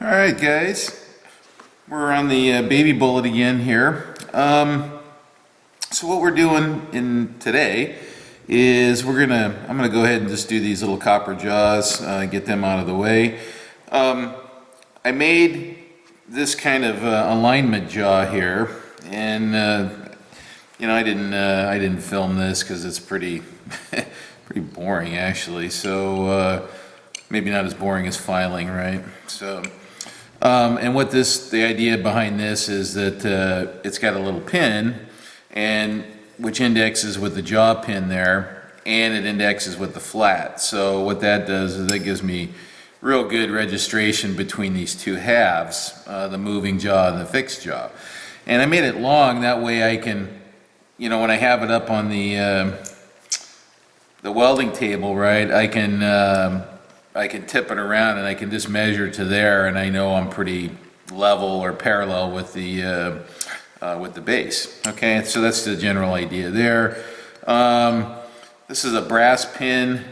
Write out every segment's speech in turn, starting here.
Alright guys, we're on the baby bullet again here. So what we're doing today is I'm gonna go ahead and just do these little copper jaws, get them out of the way. I made this kind of alignment jaw here, and you know, I didn't film this because it's pretty pretty boring actually. So maybe not as boring as filing, right? So. And the idea behind this is that it's got a little pin, and which indexes with the jaw pin there, and it indexes with the flat. So what that does is that gives me real good registration between these two halves, the moving jaw and the fixed jaw. And I made it long, that way I can, you know, when I have it up on the welding table, right, I can tip it around and I can just measure to there, and I know I'm pretty level or parallel with the base. Okay, so that's the general idea there. This is a brass pin.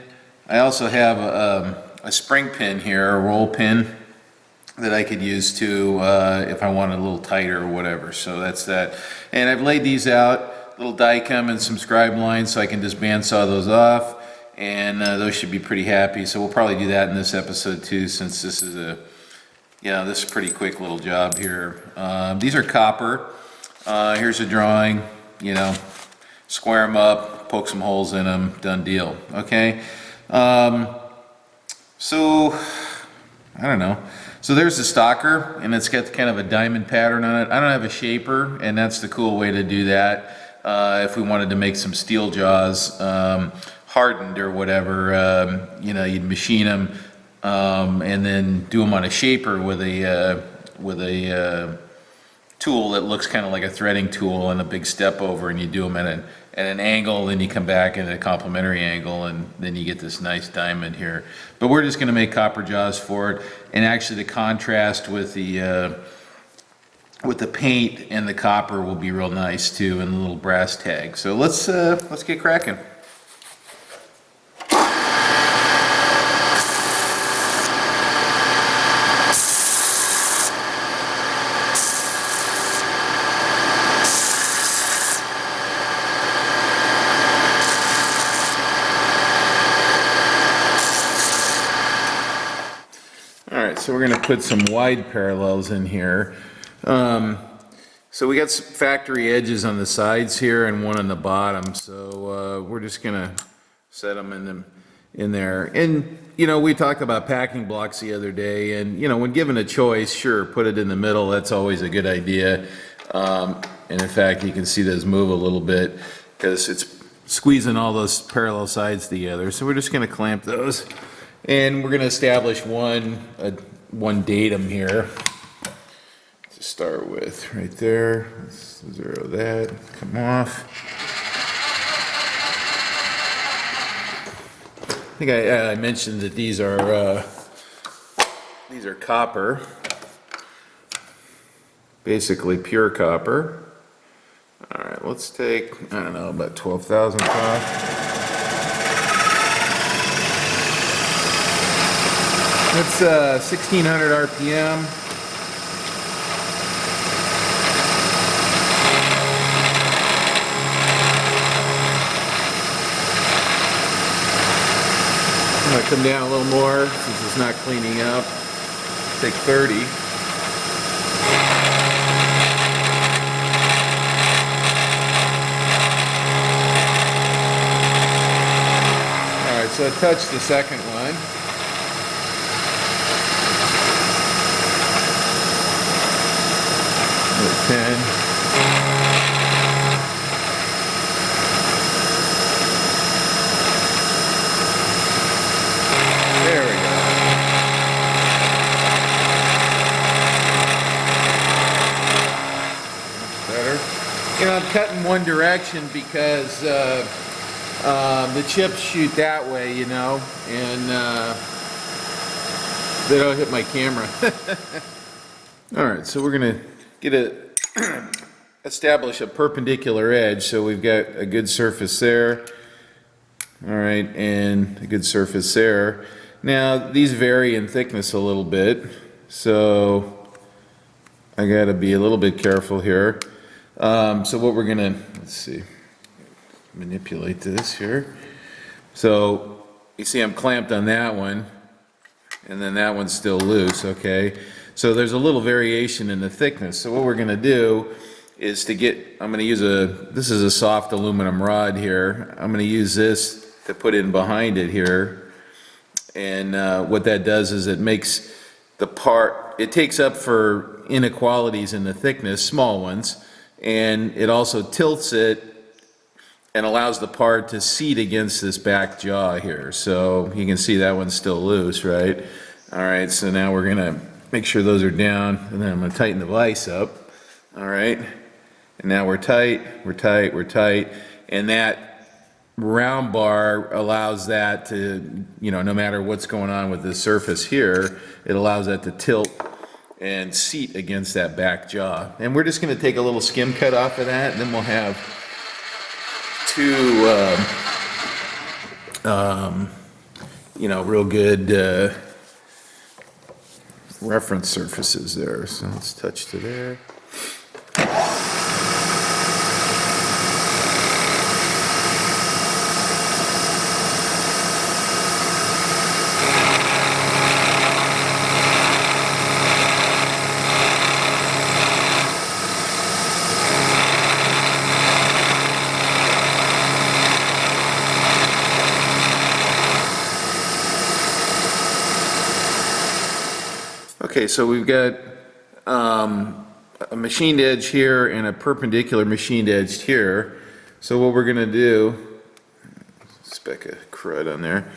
I also have a spring pin here, a roll pin, that I could use to if I want it a little tighter or whatever. So that's that. And I've laid these out, little die come and some scribe lines, so I can just bandsaw those off. And those should be pretty happy. So we'll probably do that in this episode too, since this is this is a pretty quick little job here. These are copper. Here's a drawing, you know, square them up, poke some holes in them, done deal. Okay. So I don't know. So there's the stalker, and it's got kind of a diamond pattern on it. I don't have a shaper, and that's the cool way to do that. If we wanted to make some steel jaws, hardened or whatever, you know, you'd machine them and then do them on a shaper with a tool that looks kind of like a threading tool and a big step over, and you do them at an angle, then you come back at a complementary angle, and then you get this nice diamond here. But we're just going to make copper jaws for it, and actually the contrast with the paint and the copper will be real nice too, and the little brass tag. So let's get cracking. So we're going to put some wide parallels in here. So we got some factory edges on the sides here and one on the bottom. So we're just going to set them in there. And you know, we talked about packing blocks the other day, and you know, when given a choice, sure, put it in the middle. That's always a good idea. And in fact, you can see those move a little bit because it's squeezing all those parallel sides together. So we're just going to clamp those. And we're going to establish one datum here to start with, right there. Let's zero that, come off. I think I mentioned that these are copper, basically pure copper. All right, let's take, I don't know, about 12,000 off. It's 1600 RPM. I'm going to come down a little more since it's not cleaning up. Take 30. All right, so I touched the second one. 10. There we go. Better. You know, I'm cutting one direction because the chips shoot that way, you know, and they don't hit my camera. All right, so we're gonna get establish a perpendicular edge, so we've got a good surface there. All right, and a good surface there. Now, these vary in thickness a little bit, so I gotta be a little bit careful here. So what we're gonna, let's see, manipulate this here. So, you see I'm clamped on that one, and then that one's still loose, okay? So there's a little variation in the thickness. So what we're gonna do is to get, I'm gonna use this is a soft aluminum rod here. I'm gonna use this to put in behind it here. And what that does is it makes the part, it takes up for inequalities in the thickness, small ones, and it also tilts it and allows the part to seat against this back jaw here. So you can see that one's still loose, right? All right, so now we're gonna make sure those are down, and then I'm gonna tighten the vise up. All right, and now we're tight, and that round bar allows that to, no matter what's going on with this surface here, it allows that to tilt and seat against that back jaw. And we're just gonna take a little skim cut off of that, and then we'll have two, real good reference surfaces there. So let's touch to there. Okay, so we've got a machined edge here and a perpendicular machined edge here. So what we're going to do, speck of crud on there,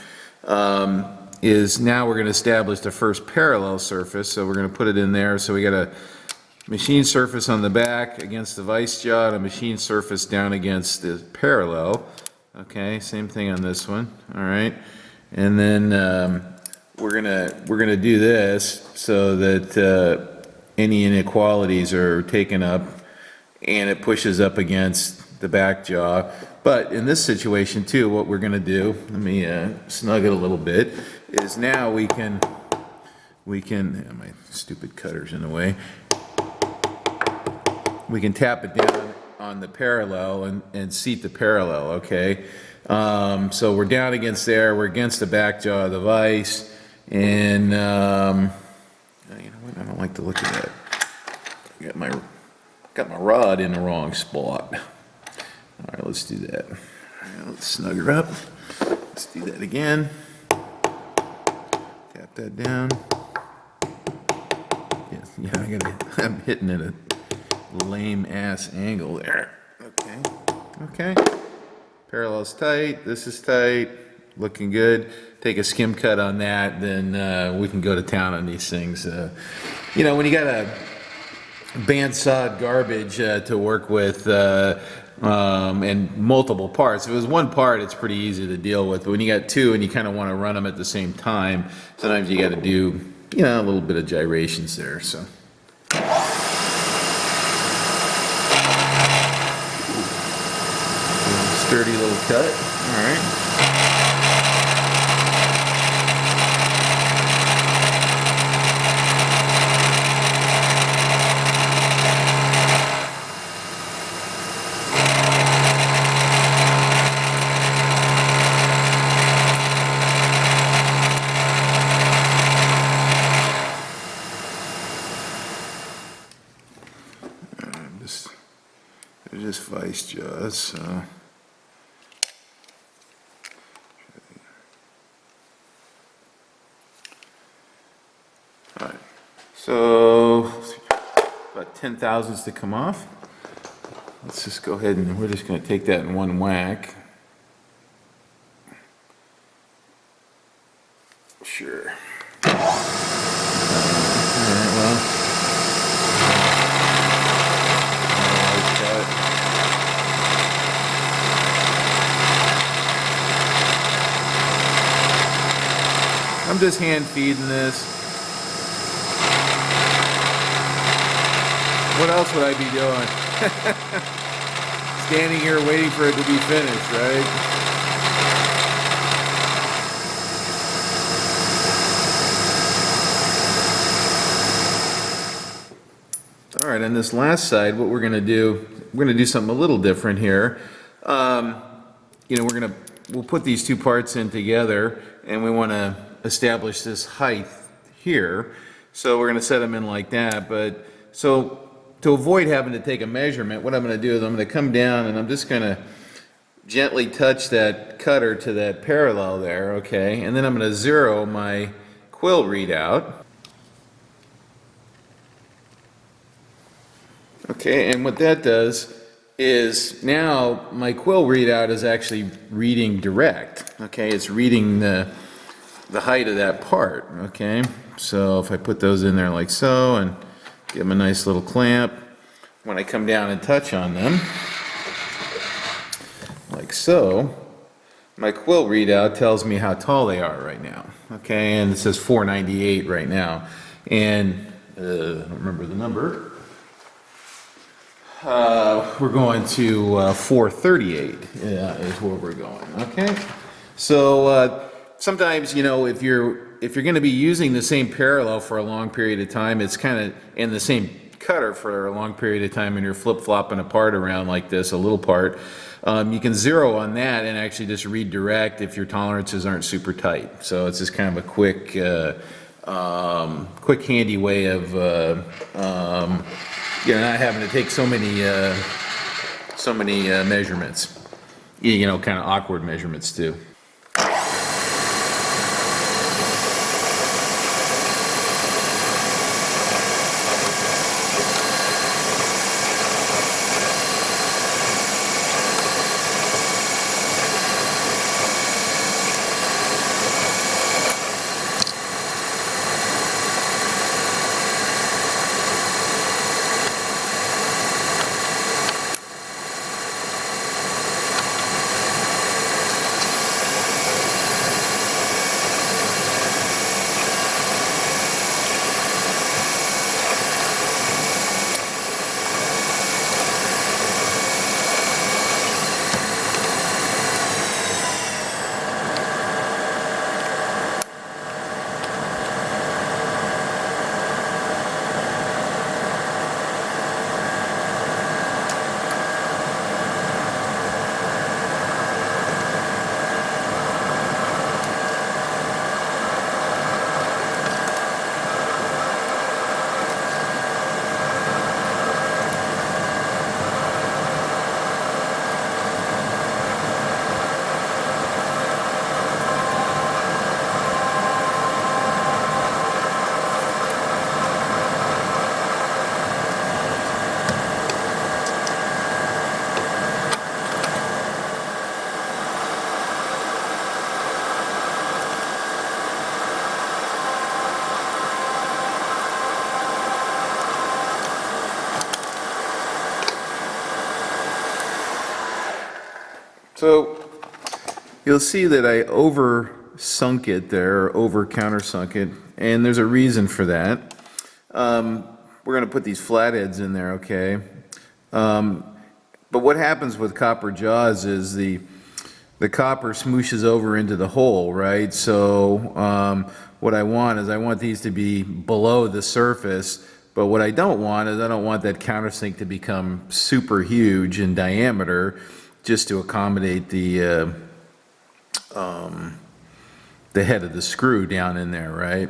is now we're going to establish the first parallel surface. So we're going to put it in there. So we got a machined surface on the back against the vise jaw and a machined surface down against the parallel. Okay, same thing on this one. All right, and then we're gonna do this so that any inequalities are taken up and it pushes up against the back jaw. But in this situation too, what we're gonna do, let me snug it a little bit, is now we can, my stupid cutter's in the way, we can tap it down on the parallel and seat the parallel, okay? So we're down against there, we're against the back jaw of the vise. And, you know what, I don't like the look of that. I got my rod in the wrong spot. All right, let's do that. Right, let's snug her up. Let's do that again. Tap that down. Yeah, I'm hitting at a lame ass angle there. Okay. Parallel's tight, this is tight, looking good. Take a skim cut on that, then we can go to town on these things. When you got a bandsawed garbage to work with and multiple parts, if it was one part, it's pretty easy to deal with. But when you got two and you kind of want to run them at the same time, sometimes you got to do, a little bit of gyrations there. So. Sturdy little cut. All right. They're just vise jaws, so. All right, so about 10 thousandths to come off. Let's just go ahead and we're just going to take that in one whack. Sure. All right, well. I'm just hand feeding this. What else would I be doing? Standing here waiting for it to be finished, right? All right, on this last side, what we're going to do something a little different here. You know, we'll put these two parts in together, and we want to establish this height here. So we're going to set them in like that. But so to avoid having to take a measurement, what I'm going to do is I'm going to come down and I'm just going to gently touch that cutter to that parallel there, okay? And then I'm going to zero my quill readout. Okay, and what that does is now my quill readout is actually reading direct. Okay, it's reading the height of that part. Okay, so if I put those in there like so and give them a nice little clamp, when I come down and touch on them like so, my quill readout tells me how tall they are right now. Okay, and it says 498 right now, and I don't remember the number. We're going to 438 is where we're going. Okay, so sometimes, you know, if you're going to be using the same parallel for a long period of time, it's kind of in the same cutter for a long period of time, and you're flip-flopping a part around like this, a little part. You can zero on that and actually just read direct if your tolerances aren't super tight. So it's just kind of a quick, handy way of you know, not having to take so many measurements. You know, kind of awkward measurements too. So you'll see that I over sunk it there, or over countersunk it, and there's a reason for that. We're going to put these flatheads in there, okay? But what happens with copper jaws is the copper smooshes over into the hole, right? So what I want these to be below the surface, but what I don't want is I don't want that countersink to become super huge in diameter just to accommodate the head of the screw down in there, right?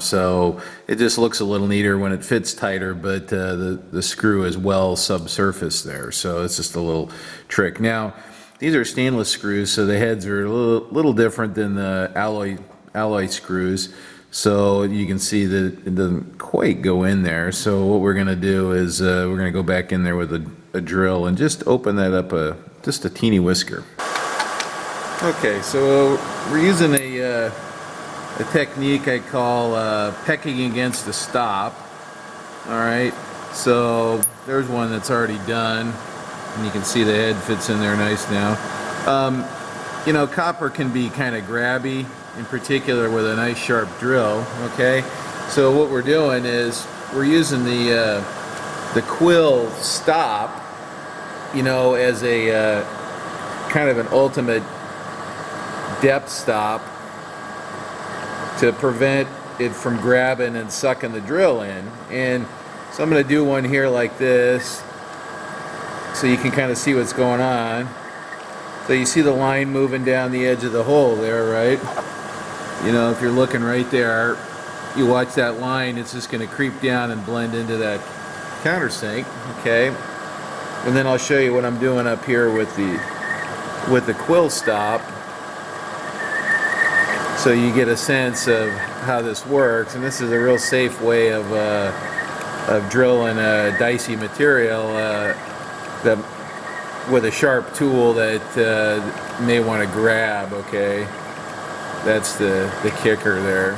So it just looks a little neater when it fits tighter, but the screw is well subsurface there. So it's just a little trick. Now, these are stainless screws, so the heads are a little different than the alloy screws. So you can see that it doesn't quite go in there. So what we're going to do is we're going to go back in there with a drill and just open that up just a teeny whisker. Okay, so we're using a technique I call pecking against the stop. All right, so there's one that's already done, and you can see the head fits in there nice now. You know, copper can be kind of grabby, in particular with a nice sharp drill. Okay, so what we're doing is we're using the the quill stop, you know, as a kind of an ultimate depth stop to prevent it from grabbing and sucking the drill in. And so I'm going to do one here like this so you can kind of see what's going on. So you see the line moving down the edge of the hole there, right? You know, if you're looking right there, you watch that line, it's just going to creep down and blend into that countersink, okay? And then I'll show you what I'm doing up here with the quill stop, so you get a sense of how this works. And this is a real safe way of drilling a dicey material that with a sharp tool that you may want to grab, okay? That's the kicker there.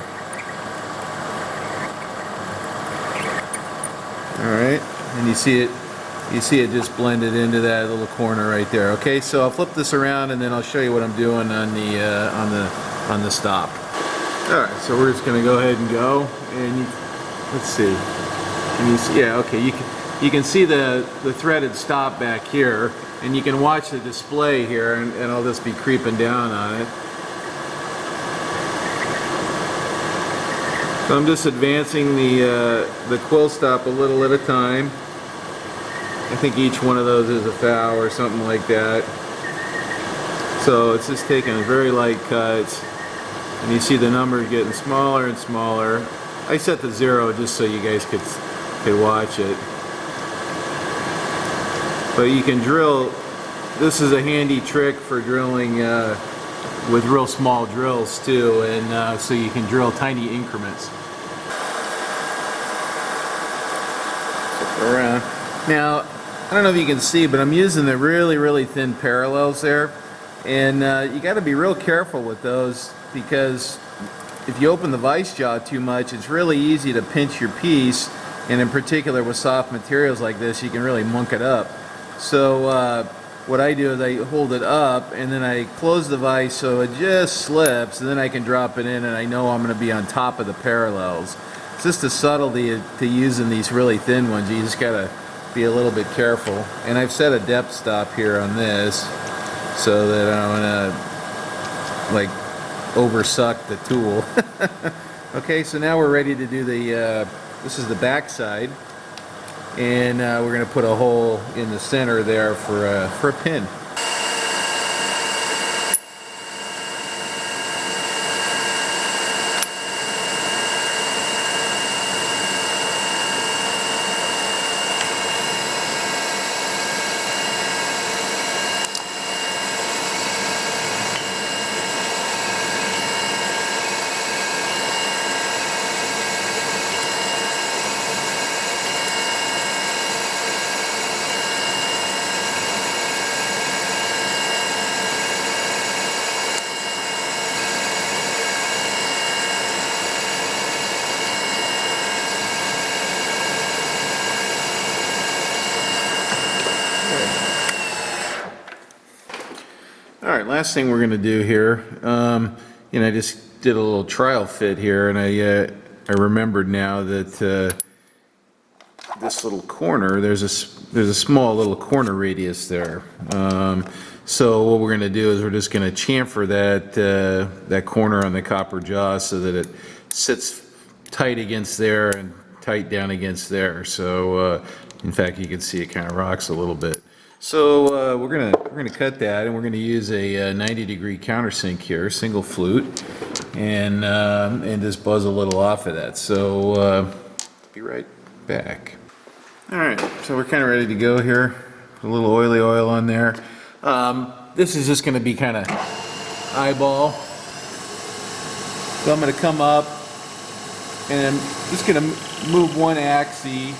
Alright, and you see it just blended into that little corner right there. Okay, so I'll flip this around and then I'll show you what I'm doing on the stop. Alright, so we're just gonna go ahead and go, and let's see. Can you see? Yeah, okay, you can see the threaded stop back here, and you can watch the display here, and I'll just be creeping down on it. So I'm just advancing the quill stop a little at a time. I think each one of those is a thou or something like that. So it's just taking very light cuts, and you see the numbers getting smaller and smaller. I set the 0 just so you guys could watch it. But you can drill. This is a handy trick for drilling with real small drills too, and so you can drill tiny increments. Around. Now, I don't know if you can see, but I'm using the really thin parallels there, and you got to be real careful with those, because if you open the vise jaw too much, it's really easy to pinch your piece, and in particular with soft materials like this, you can really munk it up. So what I do is I hold it up and then I close the vise so it just slips, and then I can drop it in and I know I'm going to be on top of the parallels. It's just a subtlety to using these really thin ones. You just got to be a little bit careful. And I've set a depth stop here on this so that I don't want to like oversuck the tool. Okay, so now we're ready to do this is the back side. And we're going to put a hole in the center there for a pin. Alright, last thing we're going to do here, you know, I just did a little trial fit here, and I remembered now that this little corner, there's a small little corner radius there. So what we're going to do is we're just going to chamfer that corner on the copper jaw so that it sits tight against there and tight down against there. So in fact, you can see it kind of rocks a little bit. So we're gonna cut that, and we're gonna use a 90-degree countersink here, single flute, and just buzz a little off of that. So be right back. All right, so we're kind of ready to go here. A little oily oil on there. This is just gonna be kind of eyeball. So I'm gonna come up, and I'm just gonna move one axis.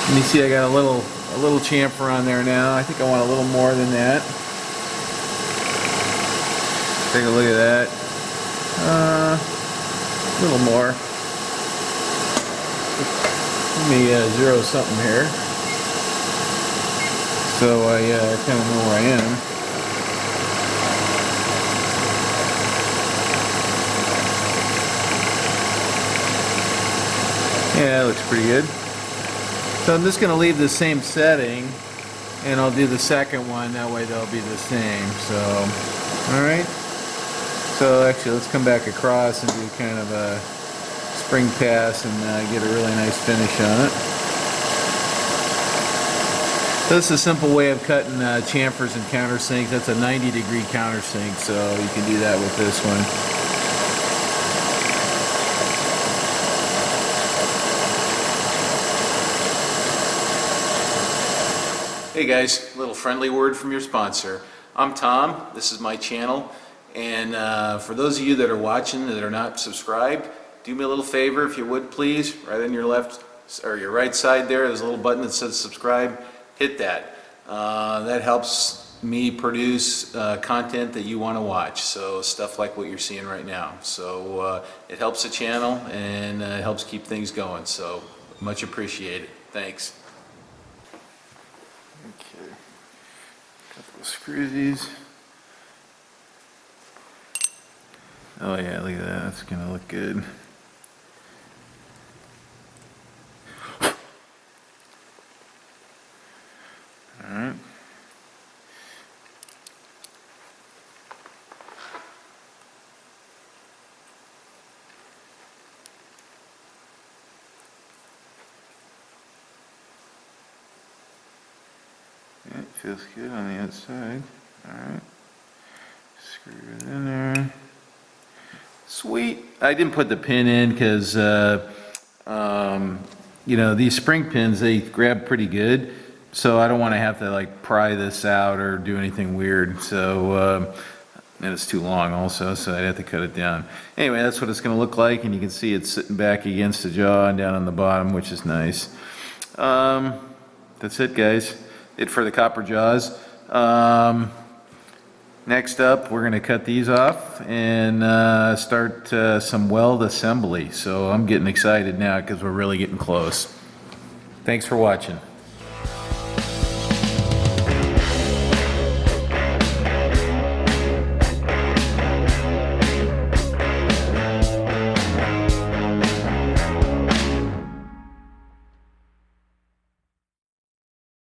And you see I got a little chamfer on there now. I think I want a little more than that. Take a look at that. A little more. Let me zero something here, so I kind of know where I am. Yeah, it looks pretty good. So I'm just going to leave the same setting, and I'll do the second one, that way they'll be the same. So, alright. So actually, let's come back across and do kind of a spring pass and get a really nice finish on it. So this is a simple way of cutting chamfers and countersinks. That's a 90-degree countersink, so you can do that with this one. Hey guys, a little friendly word from your sponsor. I'm Tom, this is my channel, and for those of you that are watching that are not subscribed, do me a little favor if you would please, right on your left or your right side there's a little button that says subscribe. Hit that. That helps me produce content that you want to watch, so stuff like what you're seeing right now. So it helps the channel and it helps keep things going, so much appreciated. Thanks. Okay, couple of screws. Oh yeah, look at that, that's gonna look good. Alright. Yeah, it feels good on the outside. Alright. Screw it in there. Sweet. I didn't put the pin in because, you know, these spring pins, they grab pretty good. So I don't want to have to like pry this out or do anything weird. So, and it's too long also, so I'd have to cut it down. Anyway, that's what it's going to look like, and you can see it's sitting back against the jaw and down on the bottom, which is nice. That's it, guys. It for the copper jaws. Next up, we're going to cut these off and start some weld assembly. So I'm getting excited now because we're really getting close. Thanks for watching.